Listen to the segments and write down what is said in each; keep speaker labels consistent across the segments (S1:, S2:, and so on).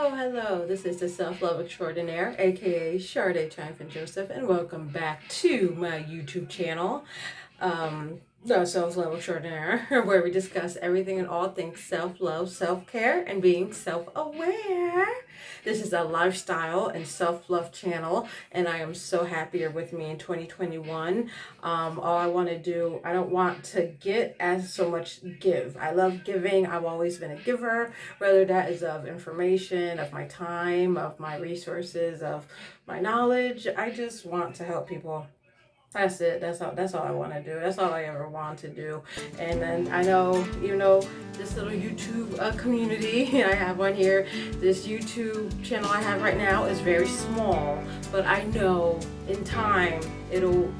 S1: Hello. This is the Self-Love Extraordinaire, aka Sade Triumphant Joseph, and welcome back to my YouTube channel, the Self-Love Extraordinaire, where we discuss everything and all things self-love, self-care, and being self-aware. This is a lifestyle and self-love channel, and I am so happy you're with me in 2021. All I want to do, I don't want to get as so much give. I love giving. I've always been a giver, whether that is of information, of my time, of my resources, of my knowledge. I just want to help people. That's it. That's all I want to do. That's all I ever want to do. And then I know, this little YouTube community I have on here, this YouTube channel I have right now is very small, but I know in time it'll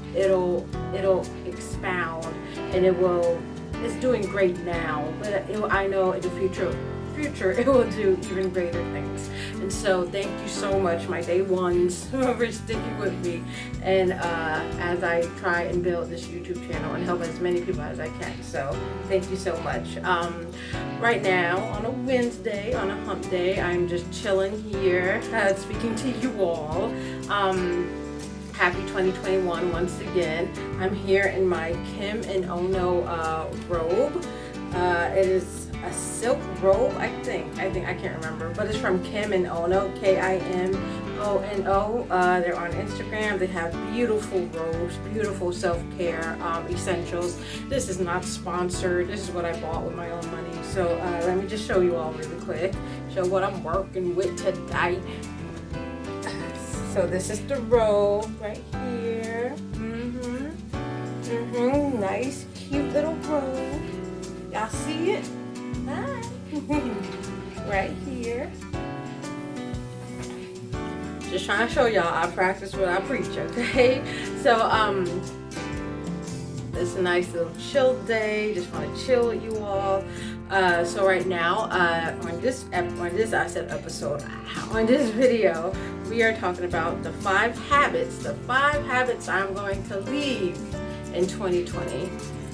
S1: expound, and it's doing great now, but I know in the future it will do even greater things. And so thank you so much, my day ones, for sticking with me, and as I try and build this YouTube channel and help as many people as I can. So thank you so much. Right now on a Wednesday, on a hump day, I'm just chilling here, speaking to you all. Happy 2021 once again. I'm here in my Kim and Ono robe. It is a silk robe, I think I can't remember, but it's from Kim and Ono, K-I-M-O-N-O. They're on Instagram. They have beautiful robes, beautiful self-care essentials. This is not sponsored. This is what I bought with my own money. So let me just show you all really quick, show what I'm working with today. So this is the robe right here. Nice, cute little robe. Y'all see it? Hi. Right here. Just trying to show y'all I practice what I preach, okay? So it's a nice little chill day. Just want to chill with you all. So right now, on this video, we are talking about the 5 habits I'm going to leave in 2020.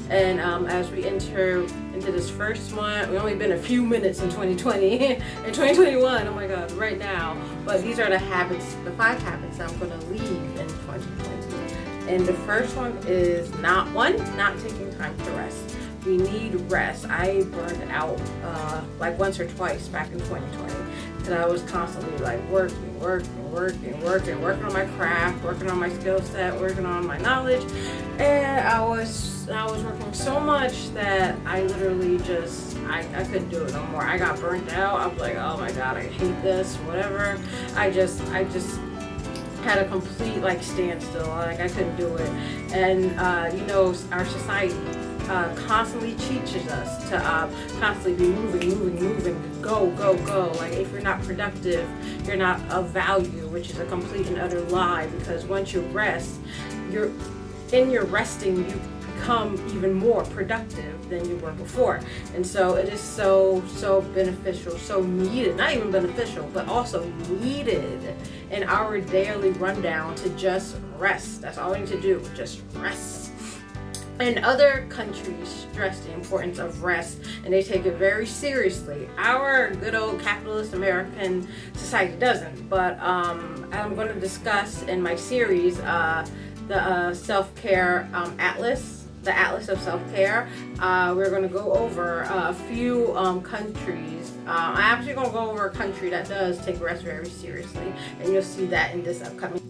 S1: And as we enter into this first one, we've only been a few minutes in 2020, in 2021, oh my God, right now. But these are the 5 habits I'm going to leave in 2020. And the first one is not taking time to rest. We need rest. I burned out like once or twice back in 2020. And I was constantly like working on my craft, working on my skill set, working on my knowledge. And I was working so much that I literally just, I couldn't do it no more. I got burnt out. I was like, oh my God, I hate this, whatever. I just had a complete like standstill. Like I couldn't do it. And our society constantly teaches us to constantly be moving, go. Like if you're not productive, you're not of value, which is a complete and utter lie, because once you rest, in your resting, you become even more productive than you were before. And so it is so beneficial, so needed, not even beneficial, but also needed in our daily rundown to just rest. That's all we need to do, just rest. And other countries stress the importance of rest, and they take it very seriously. Our good old capitalist American society doesn't. But I'm going to discuss in my series the self-care atlas, the Atlas of Self-Care. We're going to go over a few countries. I'm actually going to go over a country that does take rest very seriously, and you'll see that in this upcoming.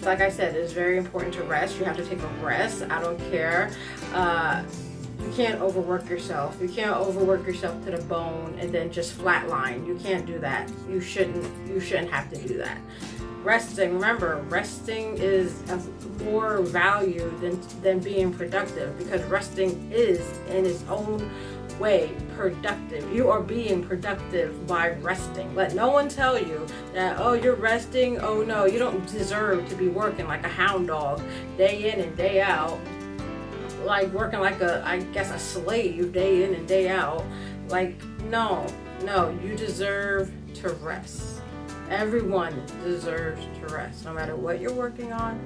S1: Like I said, it's very important to rest. You have to take a rest. I don't care. You can't overwork yourself. You can't overwork yourself to the bone and then just flatline. You can't do that. You shouldn't have to do that. Remember, resting is of more value than being productive, because resting is in its own way productive. You are being productive by resting. Let no one tell you that, oh, you're resting. Oh no, you don't deserve to be working like a hound dog day in and day out, like working like a slave day in and day out. Like, no, you deserve to rest. Everyone deserves to rest. No matter what you're working on,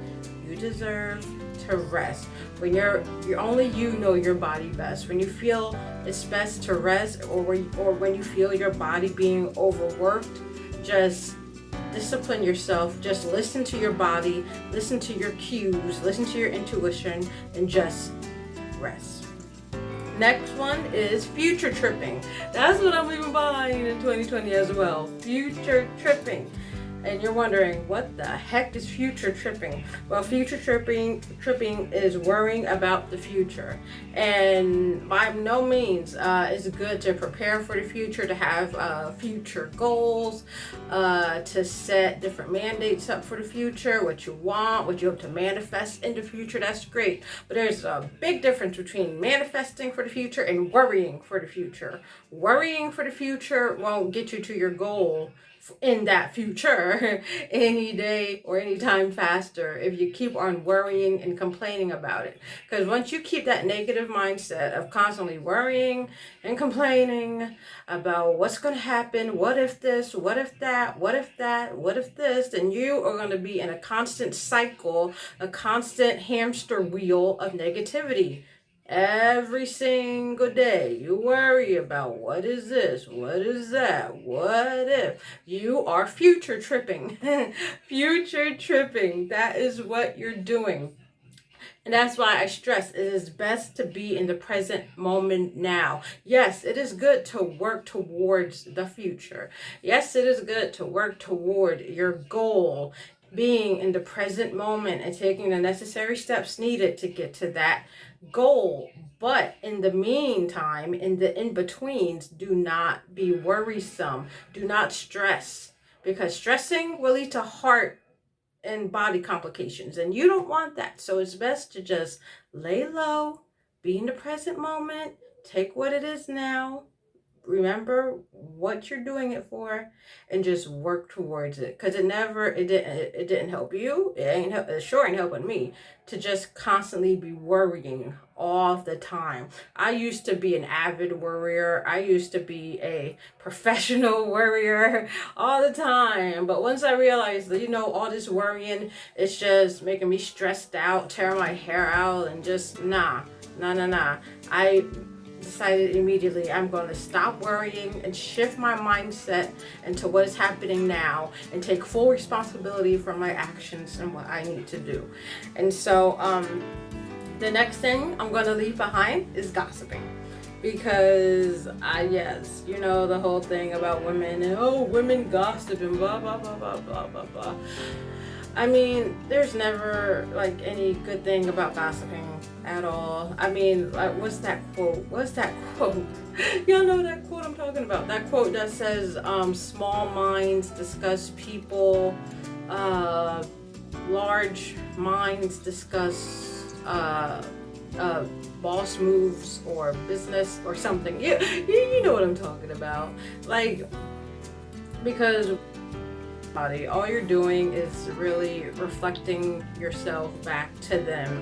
S1: you deserve to rest. When you're only you know your body best. When you feel it's best to rest, or when you feel your body being overworked, just discipline yourself. Just listen to your body, listen to your cues, listen to your intuition, and just rest. Next one is future tripping. That's what I'm leaving behind in 2020 as well. Future tripping. And you're wondering, what the heck is future tripping? Well, future tripping is worrying about the future. And by no means is it good to prepare for the future, to have future goals, to set different mandates up for the future, what you want, what you hope to manifest in the future. That's great. But there's a big difference between manifesting for the future and worrying for the future. Worrying for the future won't get you to your goal in that future any day or any time faster if you keep on worrying and complaining about it. Because once you keep that negative mindset of constantly worrying and complaining about what's going to happen, what if this, what if that, what if that, what if this, then you are going to be in a constant cycle, a constant hamster wheel of negativity. Every single day you worry about what is this, what is that, what if. You are future tripping. Future tripping. That is what you're doing. And that's why I stress it is best to be in the present moment now. Yes, it is good to work towards the future. Yes, it is good to work toward your goal, being in the present moment and taking the necessary steps needed to get to that goal. But in the meantime, in the in-betweens, do not be worrisome. Do not stress, because stressing will lead to heart and body complications, and you don't want that. So it's best to just lay low, be in the present moment, take what it is now, remember what you're doing it for, and just work towards it. Because it didn't help you. It sure ain't helping me to just constantly be worrying all the time. I used to be an avid worrier. I used to be a professional worrier all the time. But once I realized that, all this worrying, it's just making me stressed out, tearing my hair out, and just nah. I decided immediately I'm going to stop worrying and shift my mindset into what is happening now and take full responsibility for my actions and what I need to do. And so the next thing I'm going to leave behind is gossiping. Because the whole thing about women and women gossip and blah blah blah blah blah blah blah. I mean, there's never any good thing about gossiping at all. I mean, what's that quote? Y'all know that quote I'm talking about. That quote that says, small minds discuss people, large minds discuss boss moves or business or something. You know what I'm talking about. Because all you're doing is really reflecting yourself back to them,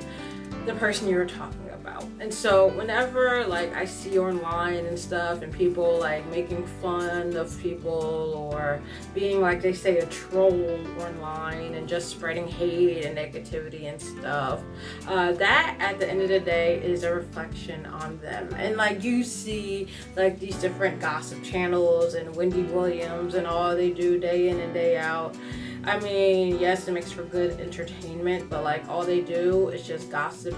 S1: the person you were talking about. And so whenever I see online and stuff and people making fun of people or being they say a troll online and just spreading hate and negativity and stuff, that at the end of the day is a reflection on them. And you see these different gossip channels and Wendy Williams and all they do day in and day out. I mean, yes, it makes for good entertainment, but all they do is just gossip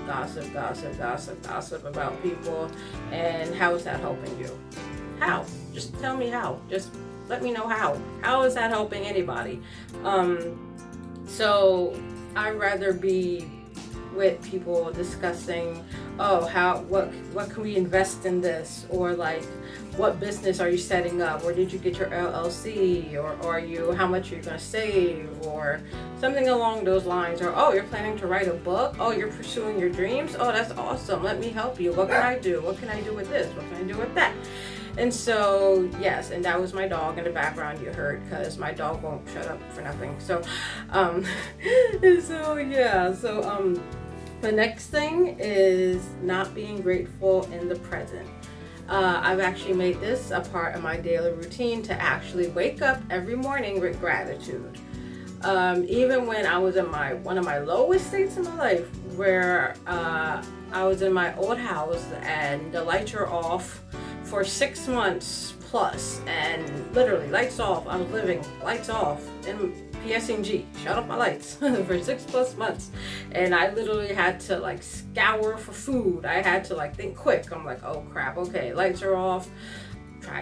S1: about people. And how is that helping you? How? Just tell me how. Just let me know how. How is that helping anybody? So I'd rather be with people discussing, what can we invest in this, or what business are you setting up, or did you get your LLC, or how much are you going to save, or something along those lines, or you're planning to write a book, you're pursuing your dreams, that's awesome, let me help you, what can I do with this, what can I do with that? And so, yes, and that was my dog in the background you heard, because my dog won't shut up for nothing. So, the next thing is not being grateful in the present. I've actually made this a part of my daily routine to actually wake up every morning with gratitude. Even when I was in one of my lowest states in my life, where I was in my old house and the lights are off for 6 months plus, and literally lights off. I was living lights off in PSNG, shut off my lights for 6+ months, and I literally had to like scour for food. I had to like think quick. I'm like, oh crap, okay, lights are off.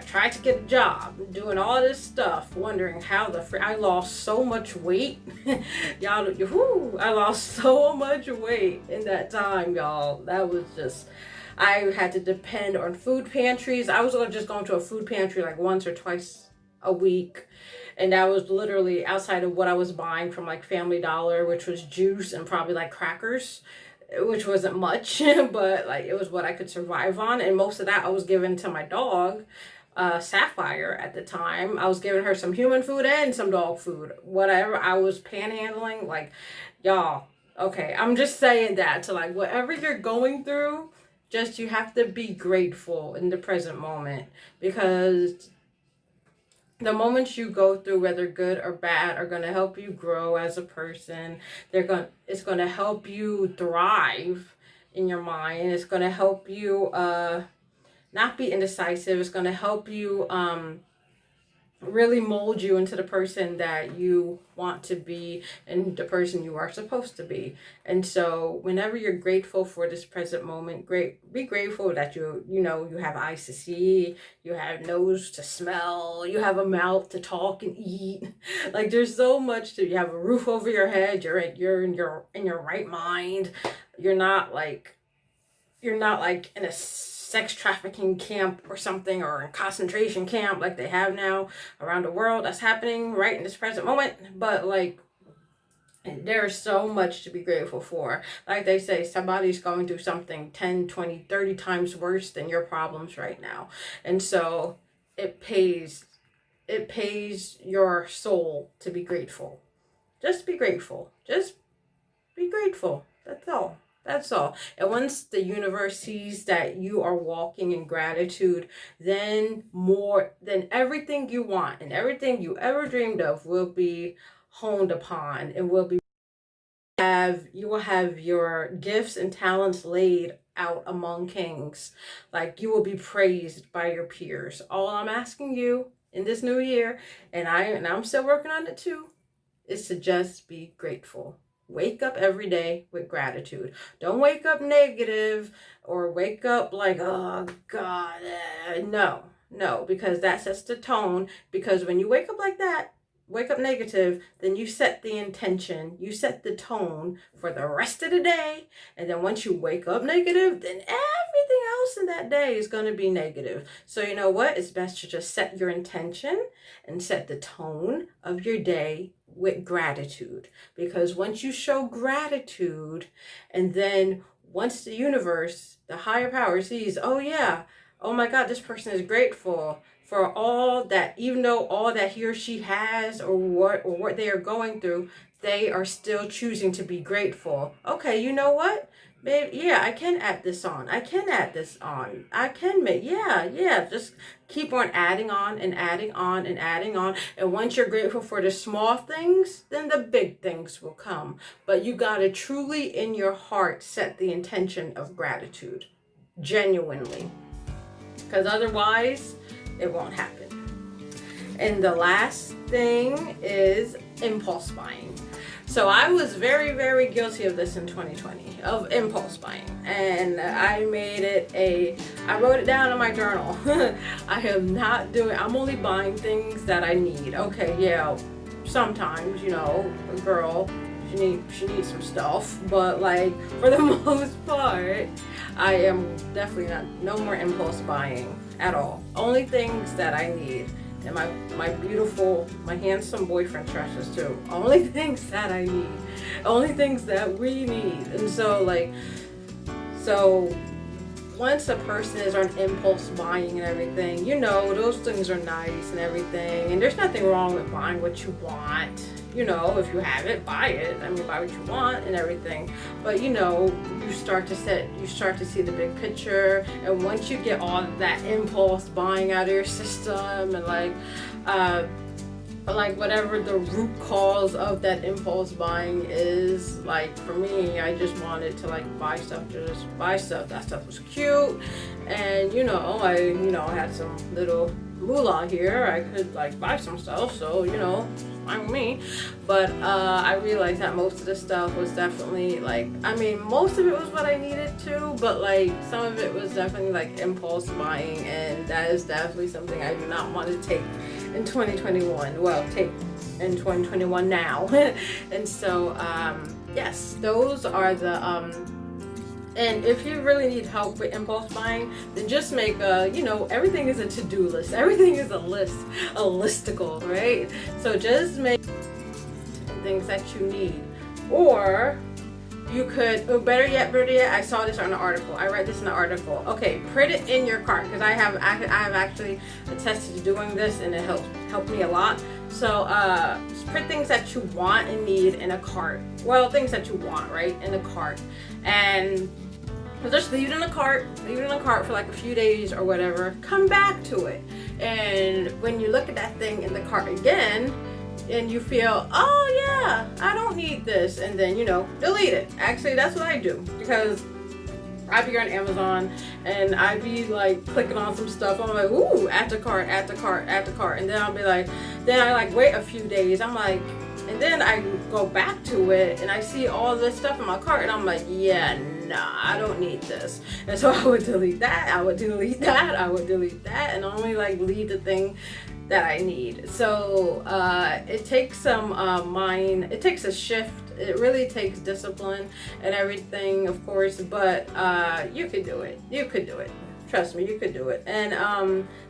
S1: Try to get a job, doing all this stuff, wondering how I lost so much weight. Y'all, I lost so much weight in that time, y'all. That was just, I had to depend on food pantries. I was just going to a food pantry like once or twice a week. And that was literally outside of what I was buying from like Family Dollar, which was juice and probably like crackers, which wasn't much, but like it was what I could survive on. And most of that I was giving to my dog, Sapphire, at the time. I was giving her some human food and some dog food, whatever. I was panhandling, like, y'all, okay, I'm just saying that to like whatever you're going through, just you have to be grateful in the present moment, because the moments you go through, whether good or bad, are going to help you grow as a person. It's going to help you thrive in your mind. It's going to help you not be indecisive. It's going to help you really mold you into the person that you want to be and the person you are supposed to be. And so whenever you're grateful for this present moment, be grateful that you have eyes to see, you have nose to smell, you have a mouth to talk and eat. Like there's so much you have a roof over your head, you're in your right mind. You're not like in a sex trafficking camp or something, or in concentration camp like they have now around the world. That's happening right in this present moment. But like, there's so much to be grateful for. Like they say, somebody's going through something 10, 20, 30 times worse than your problems right now. And so it pays your soul to be grateful. Just be grateful. Just be grateful. That's all. That's all. And once the universe sees that you are walking in gratitude, then everything you want and everything you ever dreamed of will be honed upon, and you will have your gifts and talents laid out among kings. Like you will be praised by your peers. All I'm asking you in this new year, and I'm still working on it too, is to just be grateful. Wake up every day with gratitude. Don't wake up negative or wake up like, oh God, no, because that sets the tone. Because when you wake up like that, wake up negative, then you set the intention, you set the tone for the rest of the day. And then once you wake up negative, then everything else in that day is going to be negative. So you know what? It's best to just set your intention and set the tone of your day with gratitude. Because once you show gratitude, and then once the universe, the higher power sees, oh yeah, oh my God, this person is grateful for all that, even though all that he or she has or what they are going through, they are still choosing to be grateful. Okay, you know what? Babe, yeah, I can add this on. I can make, just keep on adding on and adding on and adding on. And once you're grateful for the small things, then the big things will come. But you got to truly in your heart set the intention of gratitude, genuinely. Because otherwise, it won't happen. And the last thing is impulse buying. So I was very, very guilty of this in 2020, of impulse buying. And I wrote it down in my journal. I'm only buying things that I need. Okay, yeah, sometimes, a girl, she needs some stuff. But like, for the most part, I am definitely no more impulse buying at all. Only things that I need. And my handsome boyfriend trusts us too. Only things that I need. Only things that we need. And so once a person is on impulse buying and everything, those things are nice and everything. And there's nothing wrong with buying what you want. If you have it, buy it. I mean, buy what you want and everything. But you start to see the big picture. And once you get all of that impulse buying out of your system, and like whatever the root cause of that impulse buying is. Like for me, I just wanted to like buy stuff, just buy stuff. That stuff was cute, and I had some little moolah here. I could like buy some stuff, so fine with me. But I realized that most of the stuff was definitely like, I mean, most of it was what I needed to, but like some of it was definitely like impulse buying, and that is definitely something I do not want to take in 2021. Well, take in 2021 now. And so yes, those are the and if you really need help with impulse buying, then just make everything is a to-do list. Everything is a list, a listicle, right? So just make things that you need. Or you could, or better yet, I saw this on an article. I read this in an article. Okay, put it in your cart, because I have actually attested to doing this, and it helped me a lot. So just put things that you want and need in a cart. Well, things that you want, right, in a cart, and just leave it in the cart. Leave it in the cart for like a few days or whatever. Come back to it, and when you look at that thing in the cart again, and you feel, oh yeah, I don't need this, and then delete it. Actually, that's what I do, because I'd be on Amazon and I'd be like clicking on some stuff. I'm like, ooh, add to cart, add to cart, add to cart, and then I'll be like, then I like wait a few days. I'm like, and then I go back to it and I see all this stuff in my cart, and I'm like, yeah, nah, I don't need this. And so I would delete that, I would delete that, I would delete that, and only like leave the thing that I need. So it takes some mind, it takes a shift, it really takes discipline and everything, of course, but you could do it. You could do it. Trust me, you could do it. And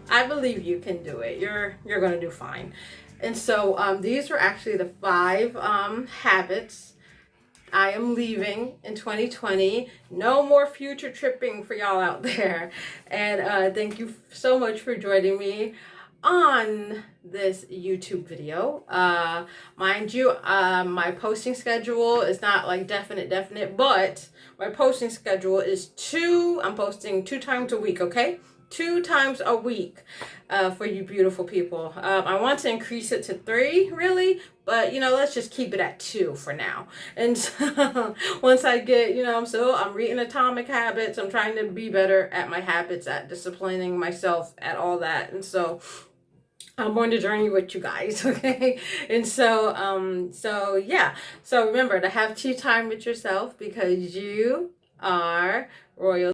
S1: I believe you can do it. You're gonna do fine. And so these were actually the 5 habits I am leaving in 2020. No more future tripping for y'all out there. And thank you so much for joining me on this YouTube video. Mind you, my posting schedule is not like definite, but my posting schedule is I'm posting 2 times a week, okay? 2 times a week for you beautiful people. I want to increase it to 3, really, but let's just keep it at 2 for now. And so, once I get, I'm reading Atomic Habits. I'm trying to be better at my habits, at disciplining myself, at all that. And so I'm on the journey with you guys, okay? And so yeah. So remember to have tea time with yourself, because you are royal.